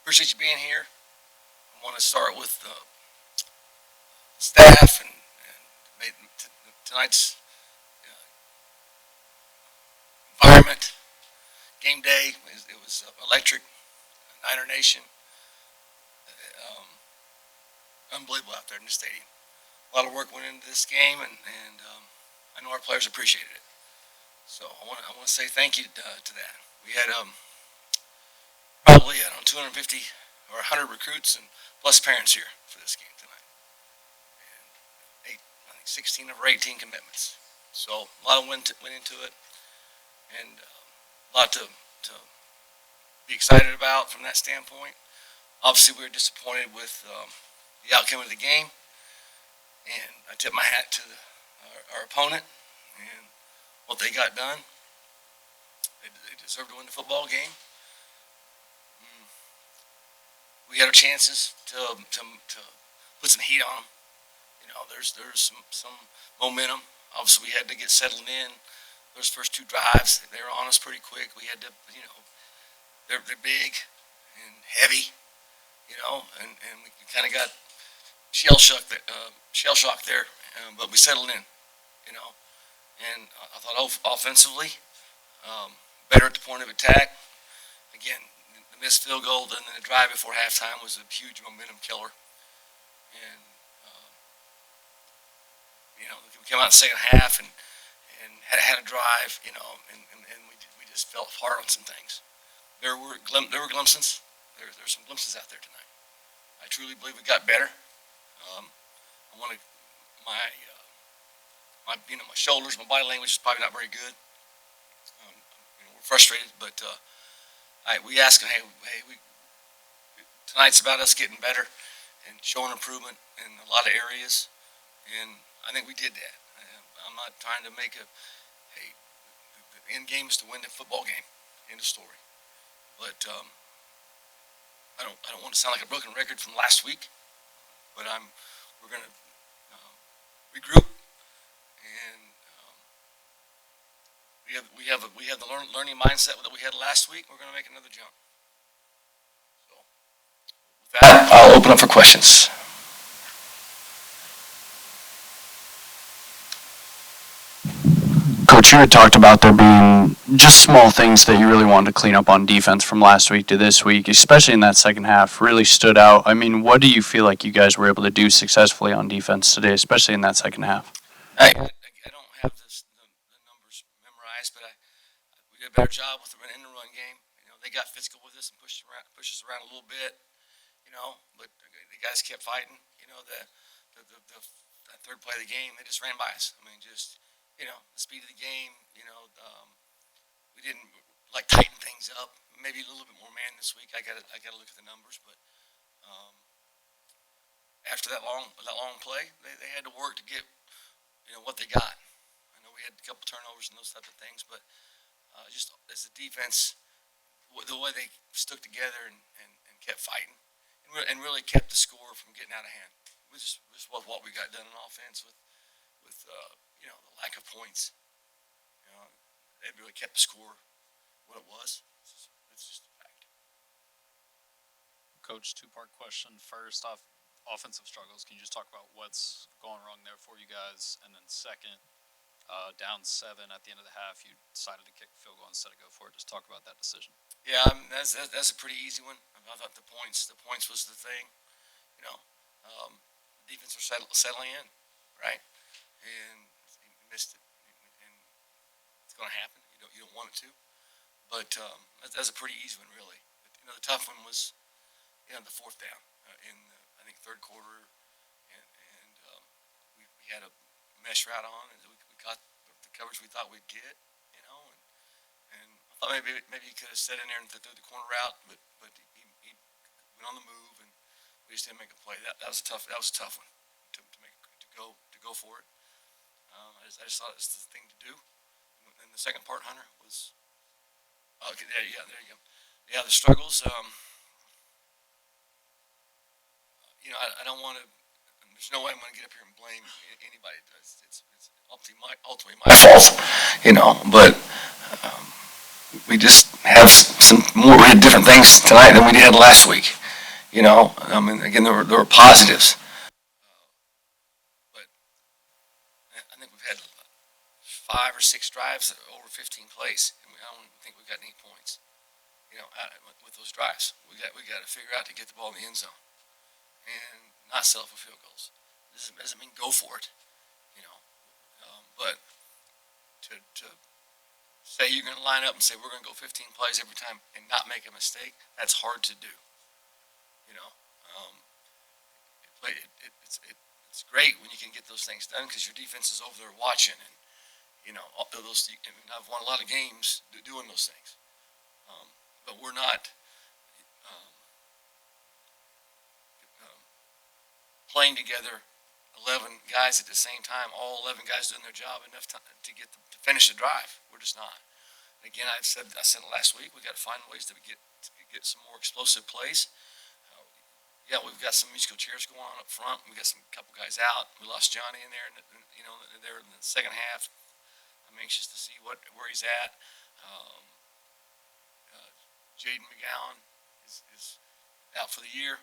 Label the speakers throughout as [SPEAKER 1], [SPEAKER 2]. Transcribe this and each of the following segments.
[SPEAKER 1] appreciate you being here. I want to start with the staff and tonight's environment. Game day, it was electric. Niner Nation, unbelievable out there in the stadium. A lot of work went into this game, and I know our players appreciated it. So I want to say thank you to that. We had probably 250 or 100 recruits and plus parents here for this game tonight. And I think 16 of our 18 commitments. So a lot went into it, and a lot to be excited about from that standpoint. Obviously, we were disappointed with the outcome of the game, and I tip my hat to our opponent and what they got done. They deserved to win the football game. We had our chances to put some heat on them. You know, there's some momentum. Obviously, we had to get settled in. Those first two drives, they were on us pretty quick. We had to, they're big and heavy, and we kind of got shell shock there, but we settled in, and I thought offensively, better at the point of attack. Again, the missed field goal and then the drive before halftime was a huge momentum killer, and we came out in the second half and had a drive, and we just fell apart on some things. There were glimpses. There's some glimpses out there tonight. I truly believe we got better. I want to my shoulders, my body language is probably not very good. We're frustrated, but we ask them, tonight's about us getting better and showing improvement in a lot of areas, and I think we did that. I'm not trying to make the end game is to win the football game. End of story. But I don't want to sound like a broken record from last week. But we're going to regroup, and we have the learning mindset that we had last week. We're going to make another jump. So with that, I'll open up for questions.
[SPEAKER 2] Coach, you had talked about there being just small things that you really wanted to clean up on defense from last week to this week, especially in that second half, really stood out. I mean, what do you feel like you guys were able to do successfully on defense today, especially in that second half?
[SPEAKER 1] I don't have the numbers memorized, but we did a better job with the run game. They got physical with us and pushed us around a little bit, but the guys kept fighting. The third play of the game, they just ran by us. I mean, just the speed of the game, we didn't tighten things up. Maybe a little bit more man this week. I got to look at the numbers, but after that long play, they had to work to get what they got. I know we had a couple turnovers and those type of things, but just as a defense, the way they stuck together and kept fighting and really kept the score from getting out of hand. This was what we got done on offense with the lack of points. They really kept the score what it was. It's just a fact.
[SPEAKER 3] Coach, two-part question. First off, offensive struggles. Can you just talk about what's going wrong there for you guys? And then second, down 7 at the end of the half, you decided to kick the field goal instead of go for it. Just talk about that decision.
[SPEAKER 1] Yeah, that's a pretty easy one. I thought the points was the thing. Defense are settling in, right? And you missed it, and it's going to happen. You don't want it to, but that's a pretty easy one, really. But, the tough one was, the fourth down in I think third quarter, and we had a mesh route on, and we got the coverage we thought we'd get, and I thought maybe he could have set in there and threw the corner route, but he went on the move, and we just didn't make a play. That was a tough one to go for it. I just thought it was the thing to do. And the second part, Hunter, was okay. There you go. Yeah, the struggles. I don't want to. There's no way I'm going to get up here and blame anybody. It's ultimately my fault, But we just have we had different things tonight than we had last week. You know, I mean, again, there were positives. But I think we've had 5 or 6 drives that are over 15 plays, and I don't think we got any points. You know, with those drives, we got to figure out to get the ball in the end zone and not settle for field goals. This doesn't mean go for it, you know. But to say you're going to line up and say we're going to go 15 plays every time and not make a mistake, that's hard to do. You know, it's great when you can get those things done because your defense is over there watching, and you know those. And I've won a lot of games doing those things, but we're not um, um, playing together 11 guys at the same time, all 11 guys doing their job enough time to to finish the drive. We're just not. Again, I said it last week. We got to find ways to get some more explosive plays. Uh, yeah, we've got some musical chairs going on up front. We got some couple guys out. We lost Johnny in there, you know, there in the second half. I'm anxious to see where he's at. Um, uh, Jaden McGowan is out for the year.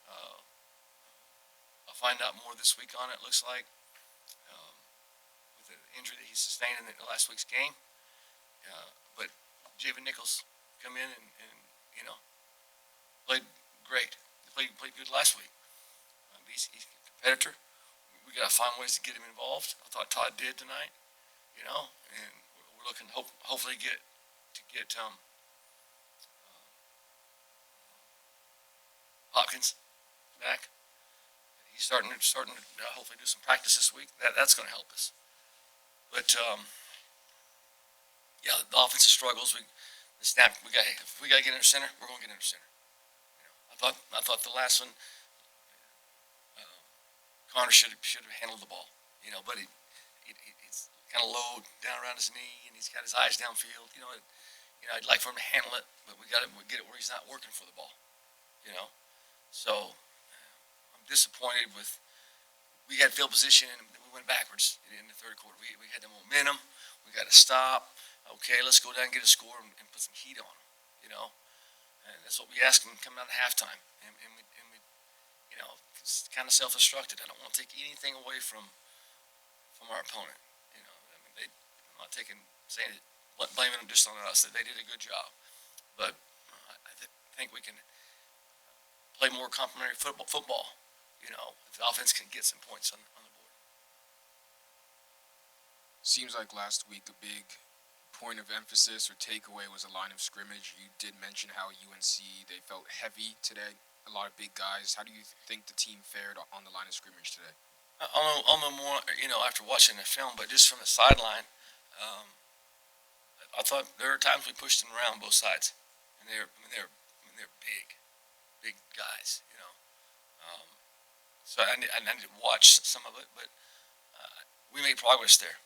[SPEAKER 1] Uh, I'll find out more this week on it. Looks like um, with the injury that he sustained in the last week's game. But Javen Nichols come in and you know played great. He played good last week. He's a competitor. We got to find ways to get him involved. I thought Todd did tonight. You know, and we're looking to hopefully get Hopkins back. He's starting to hopefully do some practice this week. That's going to help us. But yeah, the offensive struggles. The snap. If we got to get under center, we're going to get under center. You know, I thought the last one, Connor should have handled the ball. You know, but it's kind of low down around his knee, and he's got his eyes downfield. I'd like for him to handle it, but we got to get it where he's not working for the ball. You know, so I'm disappointed with. We had field position and we went backwards in the third quarter. We had the momentum. We got to stop. Okay, let's go down and get a score and put some heat on them. You know, and that's what we asked them coming out of halftime. And we you know, it's kind of self-destructed. I don't want to take anything away from our opponent. You know, I mean, I'm not saying it, blaming them just on us. They did a good job, but think we can play more complementary football. You know, if the offense can get some points on the board.
[SPEAKER 4] Seems like last week a big point of emphasis or takeaway was a line of scrimmage. You did mention how UNC, they felt heavy today, a lot of big guys. How do you think the team fared on the line of scrimmage today?
[SPEAKER 1] I'll know more, you know, after watching the film, but just from the sideline, I thought there were times we pushed them around both sides, and they're big guys, you know. So I need to watch some of it, but we made progress there.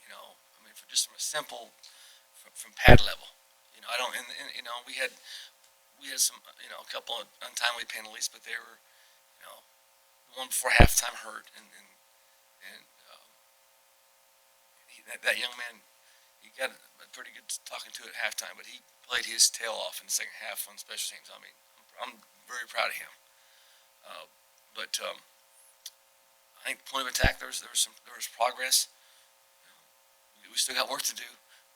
[SPEAKER 1] You know, I mean, from a simple, from pad level. You know, I don't, you know, we had some, you know, a couple of untimely penalties, but they were, you know, the one before halftime hurt, and that young man, he got a pretty good talking to at halftime, but he played his tail off in the second half on special teams. I mean, I'm very proud of him. But I think point of attack, there was progress. We still got work to do,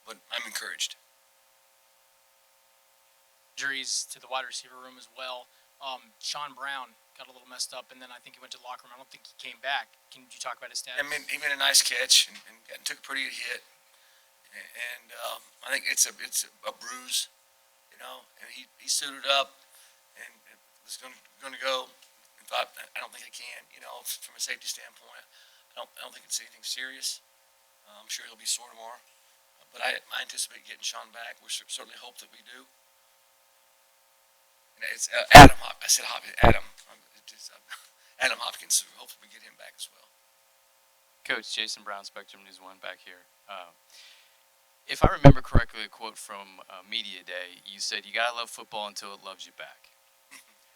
[SPEAKER 1] but I'm encouraged.
[SPEAKER 5] Injuries to the wide receiver room as well. Sean Brown got a little messed up, and then I think he went to the locker room. I don't think he came back. Can you talk about his status?
[SPEAKER 1] I mean, he made a nice catch and took a pretty good hit, and I think it's a bruise, you know. And he suited up and was going to go. And thought, I don't think I can, you know, from a safety standpoint. I don't think it's anything serious. I'm sure he'll be sore tomorrow, but I anticipate getting Sean back. We certainly hope that we do. And it's Adam. I said Hopkins. Adam. Adam Hopkins. So hopefully we get him back as well.
[SPEAKER 2] Coach Jason Brown, Spectrum News 1 back here. If I remember correctly, a quote from Media Day, you said, "You gotta love football until it loves you back."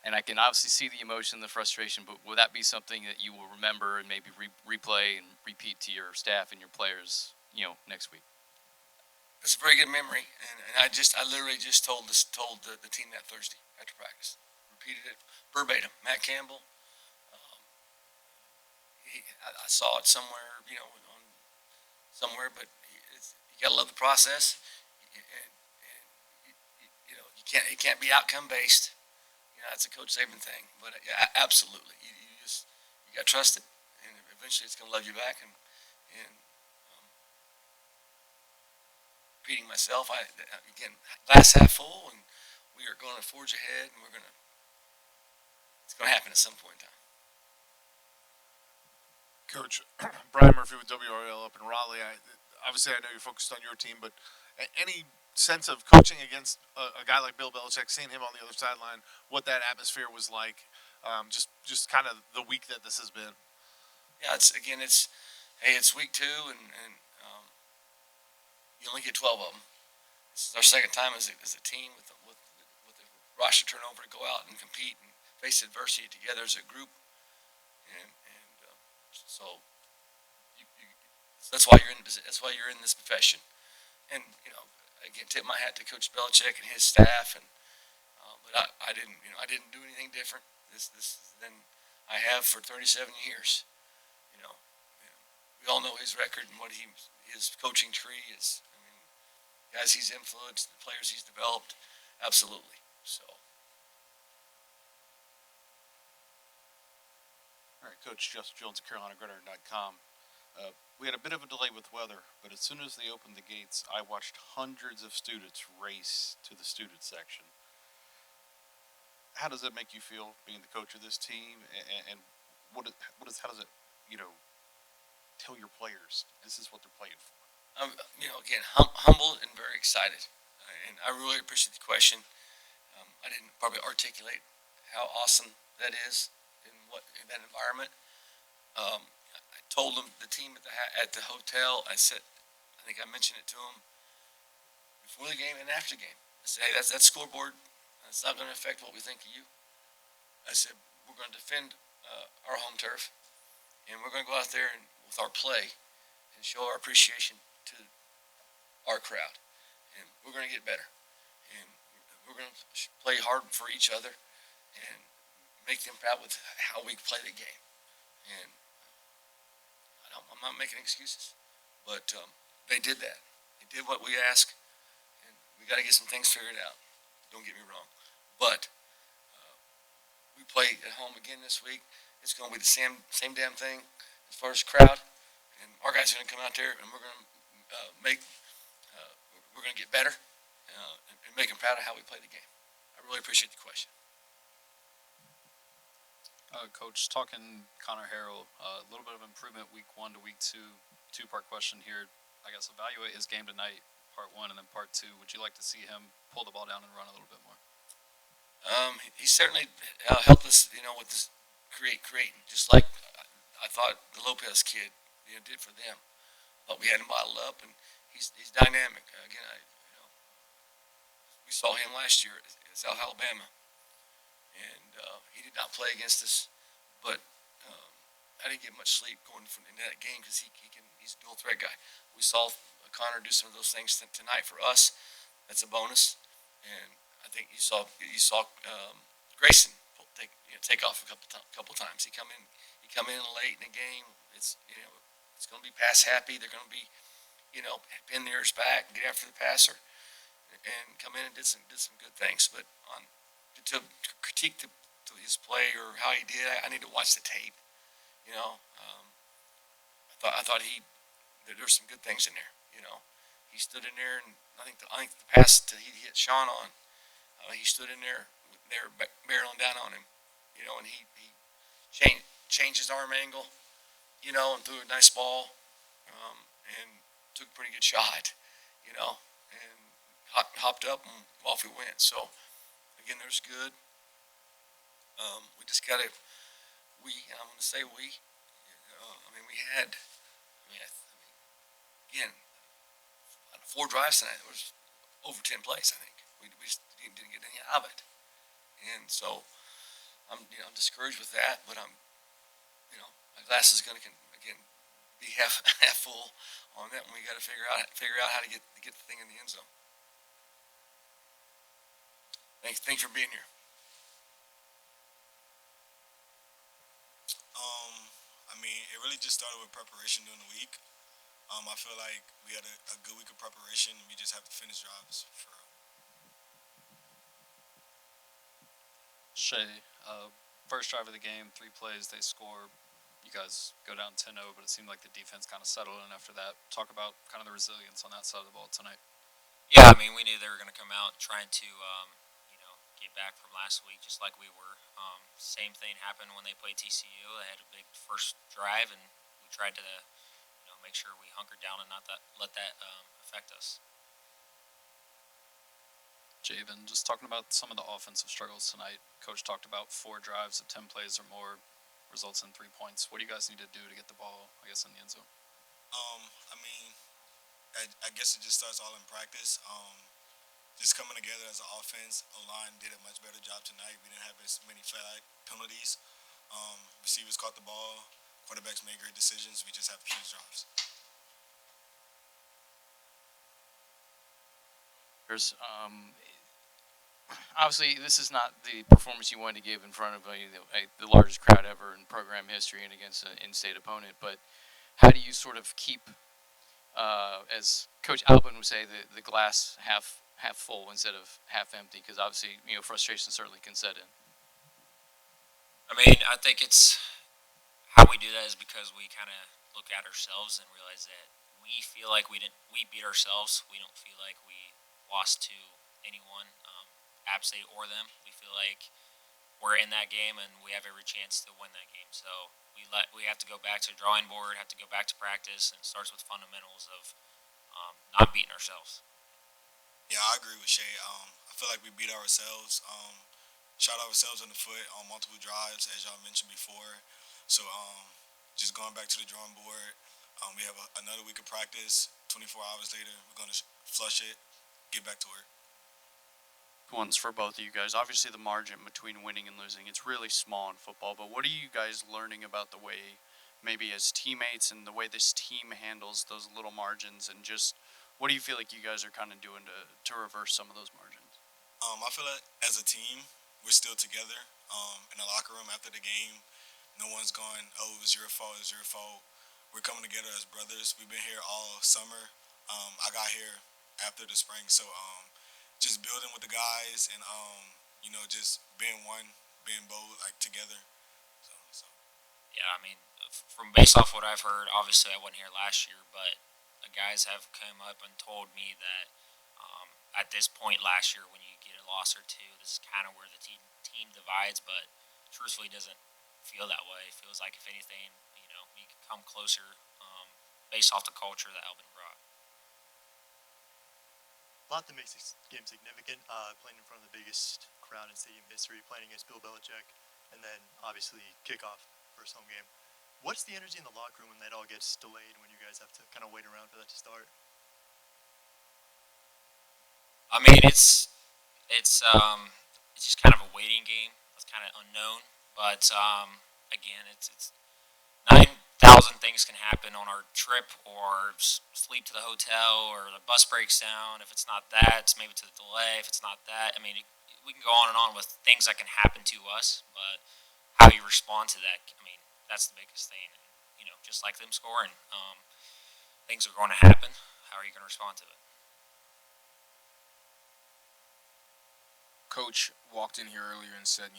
[SPEAKER 2] And I can obviously see the emotion, the frustration, but will that be something that you will remember and maybe replay and repeat to your staff and your players, you know, next week?
[SPEAKER 1] That's a very good memory, and I literally just told the team that Thursday after practice. repeated it verbatim. Matt Campbell, I saw it somewhere, on somewhere, but you gotta love the process, and it can't be outcome based. That's a Coach Saban thing, but yeah, absolutely, you gotta trust it, and eventually it's gonna love you back. And repeating myself, again, glass half full, and we are going to forge ahead, and it's gonna happen at some point in time.
[SPEAKER 6] Coach, Brian Murphy with WRL up in Raleigh. Obviously, I know you're focused on your team, but any sense of coaching against a guy like Bill Belichick, seeing him on the other sideline, what that atmosphere was like, just kind of the week that this has been?
[SPEAKER 1] Yeah, it's week 2, and you only get 12 of them. This is our second time as a team with the roster turnover to go out and compete and face adversity together as a group, and so that's why you're in this profession. And again, tip my hat to Coach Belichick and his staff, and but I didn't do anything different this than I have for 37 years. We all know his record and his coaching tree is. I mean, guys he's influenced, the players he's developed, absolutely. So.
[SPEAKER 6] All right, Coach Justin Jones, CarolinaGridiron.com. We had a bit of a delay with weather, but as soon as they opened the gates, I watched hundreds of students race to the student section. How does that make you feel, being the coach of this team, and how does it, tell your players this is what they're playing for?
[SPEAKER 1] Again, humbled and very excited, and I really appreciate the question. I didn't probably articulate how awesome that is in that environment. I told them, the team at the hotel. I think I mentioned it to them before the game and after the game. I said, hey, that's scoreboard. That's not going to affect what we think of you. I said, we're going to defend our home turf, and we're going to go out there and with our play and show our appreciation to our crowd, and we're going to get better, and we're going to play hard for each other and make them proud with how we play the game. And I'm not making excuses, but they did that. They did what we asked, and we got to get some things figured out. Don't get me wrong, but we play at home again this week. It's going to be the same damn thing as far as crowd, and our guys are going to come out there, and we're going to we're going to get better and make them proud of how we play the game. I really appreciate the question.
[SPEAKER 3] Coach, talking Connor Harrell, a little bit of improvement week 1 to week 2. Two-part question here. I guess evaluate his game tonight, part 1, and then part 2. Would you like to see him pull the ball down and run a little bit more?
[SPEAKER 1] He certainly helped us, with this creating, just like I thought the Lopez kid, did for them. I thought we had him bottled up, and he's dynamic. Again, we saw him last year at South Alabama, and he did not play against us, but I didn't get much sleep going into that game because he's a dual threat guy. We saw Connor do some of those things tonight for us. That's a bonus, and I think you saw Grayson take off a couple times. He come in late in the game. It's going to be pass happy. They're going to be pin the ears back and get after the passer, and come in and did some good things. But to critique his play or how he did, I need to watch the tape. I thought there were some good things in there. He stood in there, and I think the pass he hit Sean on, he stood in there. They were barreling down on him, and he changed his arm angle, and threw a nice ball, and took a pretty good shot, and hopped up and off we went. So again, there's good. We just got to. I'm going to say we. We had. Again, out of 4 drives tonight, there was over 10 plays. I think we just didn't get any out of it, and so I'm discouraged with that. But my glass is going to again be half full on that, and we got to figure out how to get the thing in the end zone. Thanks for being here.
[SPEAKER 7] really just started with preparation during the week. I feel like we had a good week of preparation. We just have to finish drives for.
[SPEAKER 3] Shay, first drive of the game, 3 plays, they score. You guys go down 10-0, but it seemed like the defense kind of settled in after that. Talk about kind of the resilience on that side of the ball tonight.
[SPEAKER 8] Yeah, I mean, we knew they were going to come out trying to, get back from last week, just like we were. Same thing happened when they played TCU. They had a big first drive, and we tried to, make sure we hunkered down and not let that affect us.
[SPEAKER 3] Javen, just talking about some of the offensive struggles tonight. Coach talked about 4 drives of 10 plays or more, results in 3 points. What do you guys need to do to get the ball, I guess, in the end zone?
[SPEAKER 7] I mean, I guess it just starts all in practice. Just coming together as an offense. O-line did a much better job tonight. We didn't have as many flag penalties. Receivers caught the ball. Quarterbacks made great decisions. We just have to finish drives.
[SPEAKER 9] There's, obviously, this is not the performance you wanted to give in front of the largest crowd ever in program history and against an in-state opponent. But how do you sort of keep, as Coach Albin would say, the glass half full instead of half empty? Because obviously, frustration certainly can set in.
[SPEAKER 8] I mean, I think it's how we do that is because we kind of look at ourselves and realize that we feel like we beat ourselves. We don't feel like we lost to anyone, App State or them. We feel like we're in that game and we have every chance to win that game. So we have to go back to the drawing board, have to go back to practice, and it starts with fundamentals of not beating ourselves.
[SPEAKER 7] Yeah, I agree with Shay. I feel like we beat ourselves. Shot ourselves in the foot on multiple drives, as y'all mentioned before. So just going back to the drawing board, we have another week of practice. 24 hours later, we're going to flush it, get back to work.
[SPEAKER 2] Ones for both of you guys. Obviously, the margin between winning and losing, it's really small in football, but what are you guys learning about the way, maybe as teammates, and the way this team handles those little margins, and just what do you feel like you guys are kind of doing to reverse some of those margins?
[SPEAKER 7] I feel like as a team, we're still together. In the locker room after the game, no one's going, oh, it was your fault, it was your fault. We're coming together as brothers. We've been here all summer. I got here after the spring, so just building with the guys and just being one, being bold, like together. So.
[SPEAKER 8] Yeah, I mean, from based off what I've heard, obviously I wasn't here last year, but the guys have come up and told me that at this point last year, when you get a loss or two, this is kind of where the team divides. But truthfully, it doesn't feel that way. It feels like if anything, we can come closer based off the culture that Alvin brought.
[SPEAKER 10] A lot that makes this game significant, playing in front of the biggest crowd in stadium history, playing against Bill Belichick, and then obviously kickoff, first home game. What's the energy in the locker room when that all gets delayed, when you guys have to kind of wait around for that to start?
[SPEAKER 8] I mean, it's just kind of a waiting game. It's kind of unknown, but again, it's 9,000 things can happen on our trip, or sleep to the hotel, or the bus breaks down. If it's not that, it's maybe to the delay. If it's not that, I mean, we can go on and on with things that can happen to us, but how you respond to that, I mean, that's the biggest thing. And, just like them scoring, things are going to happen. How are you going to respond to it?
[SPEAKER 4] Coach walked in here earlier and said,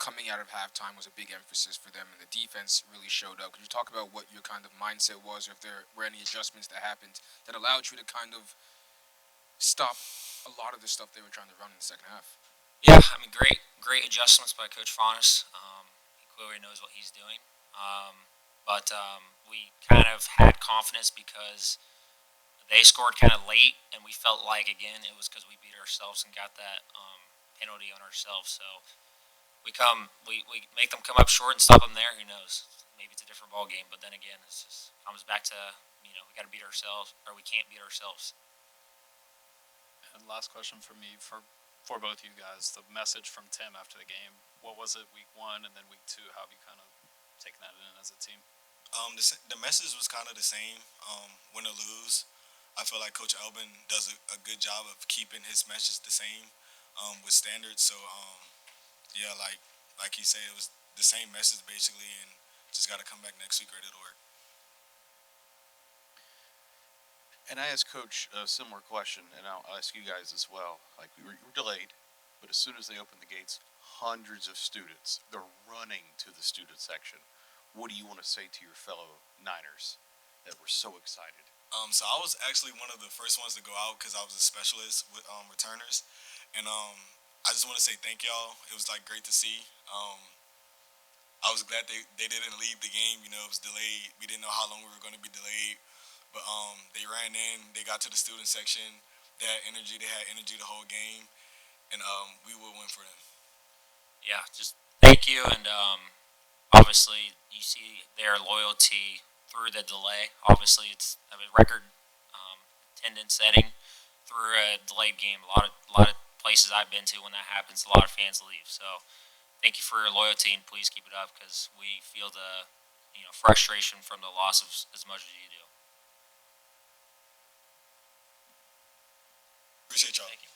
[SPEAKER 4] coming out of halftime was a big emphasis for them, and the defense really showed up. Could you talk about what your kind of mindset was, or if there were any adjustments that happened that allowed you to kind of stop a lot of the stuff they were trying to run in the second half?
[SPEAKER 8] Yeah, I mean, great adjustments by Coach Faunus. He clearly knows what he's doing. But we kind of had confidence because they scored kind of late, and we felt like, again, it was because we beat ourselves and got that penalty on ourselves. So we make them come up short and stop them there. Who knows? Maybe it's a different ball game. But then again, it just comes back to we got to beat ourselves, or we can't beat ourselves.
[SPEAKER 3] And last question for me, for both of you guys, the message from Tim after the game. What was it week 1 and then week 2? How have you kind of taken that in as a team?
[SPEAKER 7] The message was kind of the same. Win or lose, I feel like Coach Albin does a good job of keeping his message the same with standards. So, yeah, like he said, it was the same message basically, and just got to come back next week ready to work.
[SPEAKER 6] And I asked Coach a similar question, and I'll ask you guys as well. Like, we were delayed, but as soon as they opened the gates, hundreds of students, they're running to the student section. What do you want to say to your fellow Niners that were so excited?
[SPEAKER 7] So I was actually one of the first ones to go out because I was a specialist with returners, and I just want to say thank y'all. It was like great to see. I was glad they didn't leave the game. You know, it was delayed. We didn't know how long we were going to be delayed, but they ran in. They got to the student section. They had energy. They had energy the whole game, and we will win for them.
[SPEAKER 8] Yeah, just thank you, and obviously you see their loyalty through the delay. Obviously, it's a record attendance setting through a delayed game. A lot of places I've been to when that happens, a lot of fans leave. So thank you for your loyalty, and please keep it up because we feel the frustration from the loss of as much as you do.
[SPEAKER 7] Appreciate y'all.
[SPEAKER 8] Thank you.